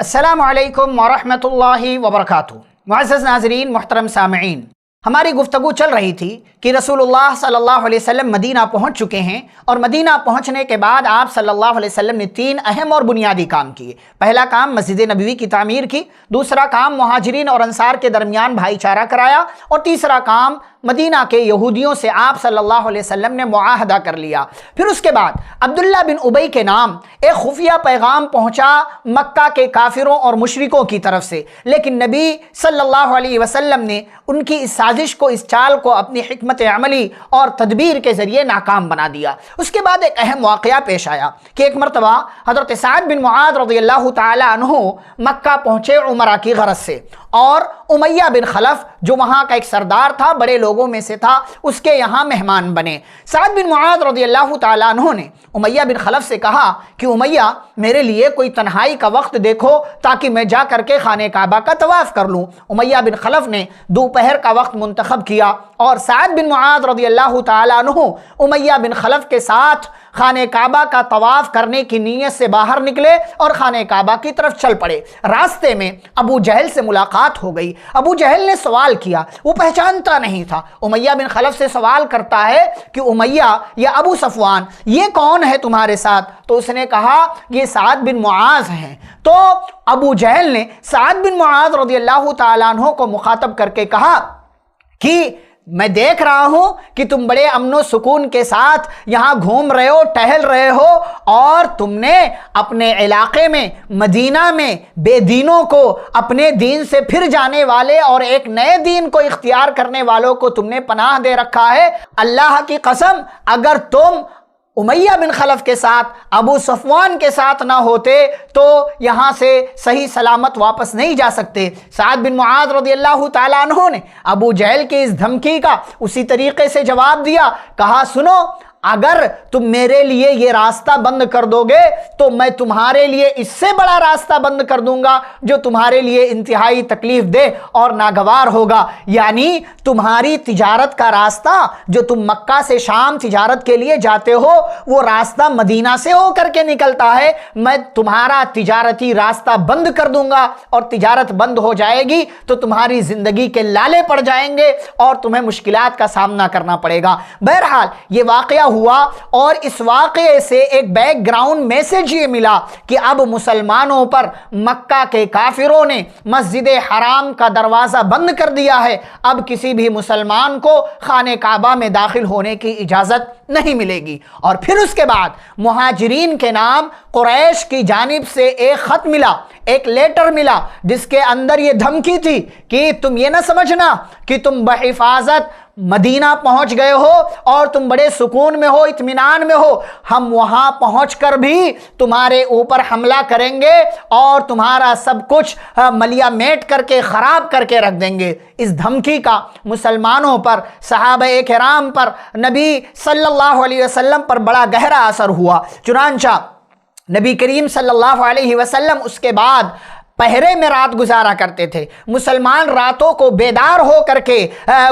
السلام علیکم ورحمۃ اللہ وبرکاتہ۔ معزز ناظرین، محترم سامعین، ہماری گفتگو چل رہی تھی کہ رسول اللہ صلی اللہ علیہ وسلم مدینہ پہنچ چکے ہیں، اور مدینہ پہنچنے کے بعد آپ صلی اللہ علیہ وسلم نے 3 اہم اور بنیادی کام کیے۔ پہلا کام مسجد نبوی کی تعمیر کی، دوسرا کام مہاجرین اور انصار کے درمیان بھائی چارہ کرایا، اور تیسرا کام مدینہ کے یہودیوں سے آپ صلی اللہ علیہ وسلم نے معاہدہ کر لیا۔ پھر اس کے بعد عبداللہ بن ابی کے نام ایک خفیہ پیغام پہنچا مکہ کے کافروں اور مشرکوں کی طرف سے، لیکن نبی صلی اللہ علیہ وسلم نے ان کی اس سازش کو، اس چال کو اپنی حکمت عملی اور تدبیر کے ذریعے ناکام بنا دیا۔ اس کے بعد ایک اہم واقعہ پیش آیا کہ ایک مرتبہ حضرت سعد بن معاذ رضی اللہ تعالی عنہ مکہ پہنچے عمرہ کی غرض سے، اور امیہ بن خلف جو وہاں کا ایک سردار تھا، بڑے لوگوں میں سے تھا، اس کے یہاں مہمان بنے۔ سعد بن معاذ رضی اللہ تعالیٰ عنہ نے امیہ بن خلف سے کہا کہ امیہ، میرے لیے کوئی تنہائی کا وقت دیکھو تاکہ میں جا کر کے خانہ کعبہ کا طواف کر لوں۔ امیہ بن خلف نے دوپہر کا وقت منتخب کیا، اور سعد بن معاذ رضی اللہ تعالیٰ عنہ امیہ بن خلف کے ساتھ خانہ کعبہ کا طواف کرنے کی نیت سے باہر نکلے اور خانہ کعبہ کی طرف چل پڑے۔ راستے میں ابو جہل سے ملاقات ہو گئی۔ ابو جہل نے سوال کیا، وہ پہچانتا نہیں تھا۔ امیہ بن خلف سے سوال کرتا ہے کہ امیہ یا ابو صفوان، یہ کون ہے تمہارے ساتھ؟ تو اس نے کہا یہ سعد بن معاذ ہیں۔ تو ابو جہل نے سعد بن معاذ رضی اللہ تعالیٰ عنہ کو مخاطب کر کے کہا کہ میں دیکھ رہا ہوں کہ تم بڑے امن و سکون کے ساتھ یہاں گھوم رہے ہو، ٹہل رہے ہو، اور تم نے اپنے علاقے میں، مدینہ میں بے دینوں کو، اپنے دین سے پھر جانے والے اور ایک نئے دین کو اختیار کرنے والوں کو تم نے پناہ دے رکھا ہے۔ اللہ کی قسم، اگر تم امیہ بن خلف کے ساتھ، ابو صفوان کے ساتھ نہ ہوتے تو یہاں سے صحیح سلامت واپس نہیں جا سکتے۔ سعد بن معاذ رضی اللہ تعالیٰ عنہ نے ابو جہل کی اس دھمکی کا اسی طریقے سے جواب دیا، کہا سنو، اگر تم میرے لیے یہ راستہ بند کر دو گے تو میں تمہارے لیے اس سے بڑا راستہ بند کر دوں گا جو تمہارے لیے انتہائی تکلیف دہ اور ناگوار ہوگا۔ یعنی تمہاری تجارت کا راستہ، جو تم مکہ سے شام تجارت کے لیے جاتے ہو، وہ راستہ مدینہ سے ہو کر کے نکلتا ہے۔ میں تمہارا تجارتی راستہ بند کر دوں گا، اور تجارت بند ہو جائے گی تو تمہاری زندگی کے لالے پڑ جائیں گے اور تمہیں مشکلات کا سامنا کرنا پڑے گا۔ بہرحال یہ واقعہ ہوا، اور اس واقعے سے ایک بیک گراؤنڈ میسج یہ ملا کہ اب مسلمانوں پر مکہ کے کافروں نے مسجد حرام کا دروازہ بند کر دیا ہے۔ اب کسی بھی مسلمان کو خانہ کعبہ میں داخل ہونے کی اجازت نہیں ملے گی۔ اور پھر اس کے بعد مہاجرین کے نام قریش کی جانب سے ایک خط ملا، ایک لیٹر ملا، جس کے اندر یہ دھمکی تھی کہ تم یہ نہ سمجھنا کہ تم بحفاظت مدینہ پہنچ گئے ہو اور تم بڑے سکون میں ہو، اطمینان میں ہو، ہم وہاں پہنچ کر بھی تمہارے اوپر حملہ کریں گے اور تمہارا سب کچھ ملیا میٹ کر کے، خراب کر کے رکھ دیں گے۔ اس دھمکی کا مسلمانوں پر، صحابہ کرام پر، نبی صلی اللہ علیہ وسلم پر بڑا گہرا اثر ہوا۔ چنانچہ نبی کریم صلی اللہ علیہ وسلم اس کے بعد پہرے میں رات گزارا کرتے تھے۔ مسلمان راتوں کو بیدار ہو کر کے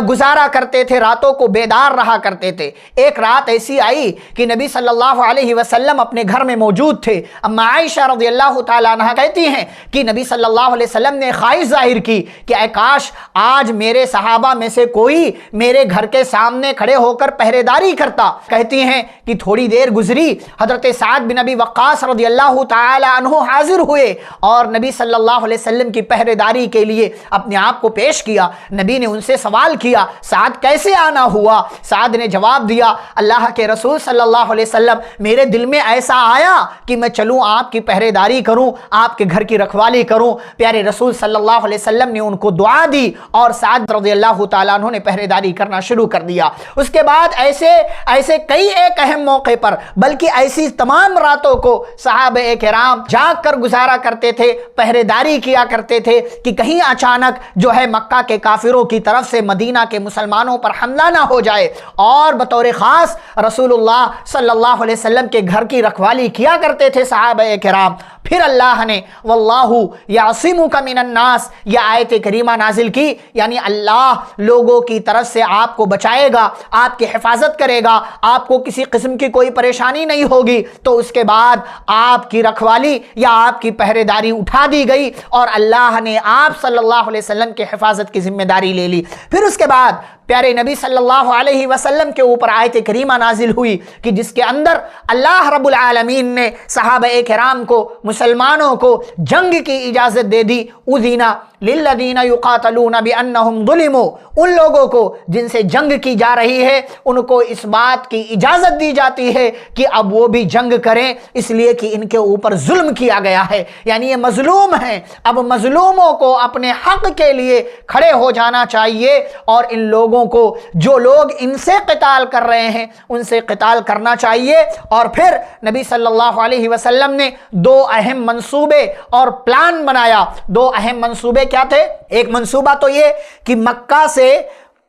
گزارا کرتے تھے، راتوں کو بیدار رہا کرتے تھے۔ ایک رات ایسی آئی کہ نبی صلی اللہ علیہ وسلم اپنے گھر میں موجود تھے۔ اما عائشہ رضی اللہ تعالیٰ عنہ کہتی ہیں کہ نبی صلی اللہ علیہ وسلم نے خواہش ظاہر کی کہ اے کاش آج میرے صحابہ میں سے کوئی میرے گھر کے سامنے کھڑے ہو کر پہرے داری کرتا۔ کہتی ہیں کہ تھوڑی دیر گزری، حضرت سعد بن ابی وقاص رضی اللہ تعالیٰ عنہ حاضر ہوئے اور نبی صلی اللہ علیہ وسلم کی پہرے داری کے لیے اپنے آپ کو پیش کیا۔ نبی نے ان سے سوال کیا، سعد کیسے آنا ہوا؟ سعد نے جواب دیا، اللہ کے رسول صلی اللہ علیہ وسلم، میرے دل میں ایسا آیا کہ میں چلوں آپ کی پہرے داری کروں، آپ کے گھر کی رکھوالی کروں۔ پیارے رسول صلی اللہ علیہ وسلم نے ان کو دعا دی، اور سعد رضی اللہ تعالیٰ عنہ نے پہرے داری کرنا شروع کر دیا۔ اس کے بعد ایسے کئی ایک اہم موقع پر، بلکہ ایسی تمام راتوں کو صحابہ کرام جاگ کر گزارا کرتے تھے، پہرے داری کیا کرتے تھے کہ کہیں اچانک جو ہے مکہ کے کافروں کی طرف سے مدینہ کے مسلمانوں پر حملہ نہ ہو جائے۔ اور بطور خاص رسول اللہ صلی اللہ علیہ وسلم کے گھر کی رکھوالی کیا کرتے تھے صحابہ کرام۔ پھر اللہ نے واللہ یعصمک من الناس یہ آیت کریمہ نازل کی، یعنی اللہ لوگوں کی طرف سے آپ کو بچائے گا، آپ کی حفاظت کرے گا، آپ کو کسی قسم کی کوئی پریشانی نہیں ہوگی۔ تو اس کے بعد آپ کی رکھوالی یا آپ کی پہرے داری اٹھا دی گئی اور اللہ نے آپ صلی اللہ علیہ وسلم کی حفاظت کی ذمہ داری لے لی۔ پھر اس کے بعد پیارے نبی صلی اللہ علیہ وسلم کے اوپر آیت کریمہ نازل ہوئی کہ جس کے اندر اللہ رب العالمین نے صحابہ کرام کو، مسلمانوں کو جنگ کی اجازت دے دی۔ اذین للذین یقاتلون بانہم ظلموا، ان لوگوں کو جن سے جنگ کی جا رہی ہے ان کو اس بات کی اجازت دی جاتی ہے کہ اب وہ بھی جنگ کریں، اس لیے کہ ان کے اوپر ظلم کیا گیا ہے، یعنی یہ مظلوم ہیں، اب مظلوموں کو اپنے حق کے لیے کھڑے ہو جانا چاہیے، اور ان لوگوں کو جو لوگ ان سے قتال کر رہے ہیں ان سے قتال کرنا چاہیے۔ اور پھر نبی صلی اللہ علیہ وسلم نے دو اہم منصوبے اور پلان بنایا۔ دو اہم منصوبے کیا تھے؟ ایک منصوبہ تو یہ کہ مکہ سے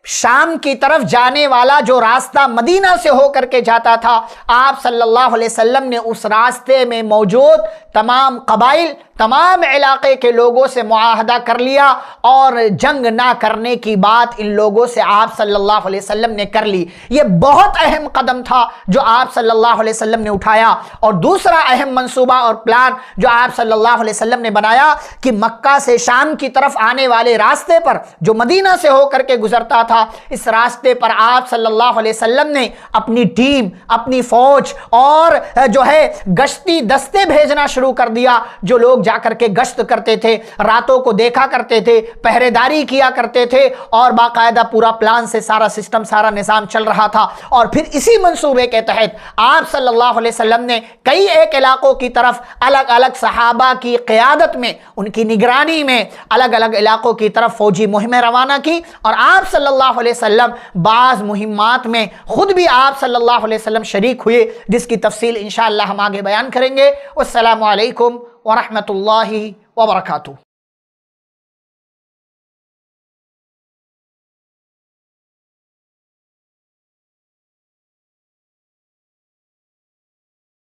شام کی طرف جانے والا جو راستہ مدینہ سے ہو کر کے جاتا تھا، آپ صلی اللہ علیہ وسلم نے اس راستے میں موجود تمام قبائل، تمام علاقے کے لوگوں سے معاہدہ کر لیا اور جنگ نہ کرنے کی بات ان لوگوں سے آپ صلی اللہ علیہ وسلم نے کر لی۔ یہ بہت اہم قدم تھا جو آپ صلی اللہ علیہ وسلم نے اٹھایا۔ اور دوسرا اہم منصوبہ اور پلان جو آپ صلی اللہ علیہ وسلم نے بنایا کہ مکہ سے شام کی طرف آنے والے راستے پر جو مدینہ سے ہو کر کے گزرتا تھا، اس راستے پر آپ صلی اللہ علیہ وسلم نے اپنی ٹیم، اپنی فوج اور جو ہے گشتی دستے بھیجنا شروع کر دیا، جو لوگ جا کر کے گشت کرتے تھے، راتوں کو دیکھا کرتے تھے، پہرے داری کیا کرتے تھے، اور باقاعدہ پورا پلان سے سارا سسٹم، سارا نظام چل رہا تھا۔ اور پھر اسی منصوبے کے تحت آپ صلی اللہ علیہ وسلم نے کئی ایک علاقوں کی طرف الگ الگ صحابہ کی قیادت میں، ان کی نگرانی میں الگ الگ علاقوں کی طرف فوجی مہمیں روانہ کی، اور آپ صلی اللہ علیہ وسلم بعض مہمات میں خود بھی آپ صلی اللہ علیہ وسلم شریک ہوئے، جس کی تفصیل انشاءاللہ ہم آگے بیان کریں گے۔ والسلام علیکم ورحمۃ اللہ وبرکاتہ۔